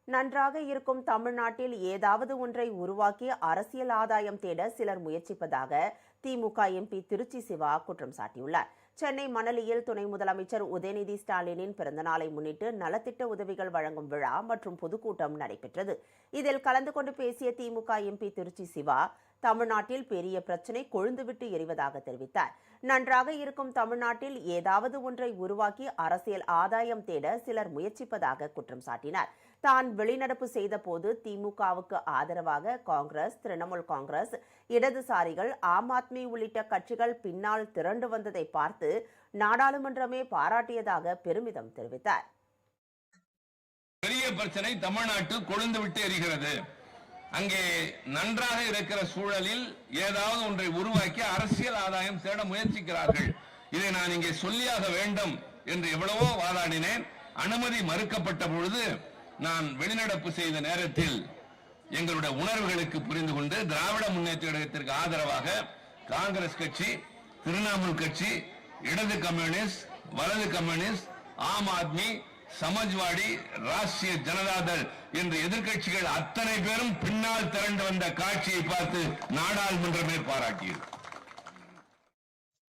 நன்றாக இருக்கும் தமிழ்நாட்டில் ஏதாவது ஒன்றை உருவாக்கி அரசியல் ஆதாயம் தேட சிலர் முயற்சிப்பதாக திமுக எம்பி திருச்சி சிவா குற்றம் சாட்டியுள்ளார். சென்னை மணலியில் துணை முதலமைச்சர் உதயநிதி ஸ்டாலினின் பிறந்தநாளை முன்னிட்டு நலத்திட்ட உதவிகள் வழங்கும் விழா மற்றும் பொதுக்கூட்டம் நடைபெற்றது. இதில் கலந்து கொண்டு பேசிய திமுக எம்பி திருச்சி சிவா, தமிழ்நாட்டில் பெரிய பிரச்சினை கொழுந்துவிட்டு எரிவதாக தெரிவித்தார். நன்றாக இருக்கும் தமிழ்நாட்டில் ஏதாவது ஒன்றை உருவாக்கி அரசியல் ஆதாயம் தேட சிலர் முயற்சிப்பதாக குற்றம் சாட்டினார். தான் வெளிநடப்பு செய்த போது திமுகவுக்கு ஆதரவாக காங்கிரஸ், திரிணாமுல் காங்கிரஸ், இடதுசாரிகள், ஆம் ஆத்மி உள்ளிட்ட கட்சிகள் பின்னால் திரண்டு வந்ததை பார்த்து நாடாளுமன்றமே பாராட்டியதாக பெருமிதம் தெரிவித்தார். பெரிய பிரச்சனை தமிழ்நாட்டில் கொழுந்து விட்டு எரிகிறது. அங்கே நன்றாக இருக்கிற சூழலில் ஏதாவது ஒன்றை உருவாக்கி அரசியல் ஆதாயம் தேட முயற்சிக்கிறார்கள். இதை நான் இங்கே சொல்லியாக வேண்டும் என்று எவ்வளவோ வாதாடினேன். அனுமதி மறுக்கப்பட்ட பொழுது நான் வெளிநடப்பு செய்த நேரத்தில் எங்களுடைய உணர்வுகளுக்கு புரிந்து கொண்டு திராவிட முன்னேற்ற கழகத்திற்கு ஆதரவாக காங்கிரஸ் கட்சி, திரிணாமுல் கட்சி, இடது கம்யூனிஸ்ட், வலது கம்யூனிஸ்ட், ஆம் ஆத்மி, சமாஜ்வாடி, ராஷ்டிரிய ஜனதாதள் என்ற எதிர்கட்சிகள் அத்தனை பேரும் பின்னால் திரண்டு வந்த காட்சியை பார்த்து நாடாளுமன்றமே பாராட்டியது.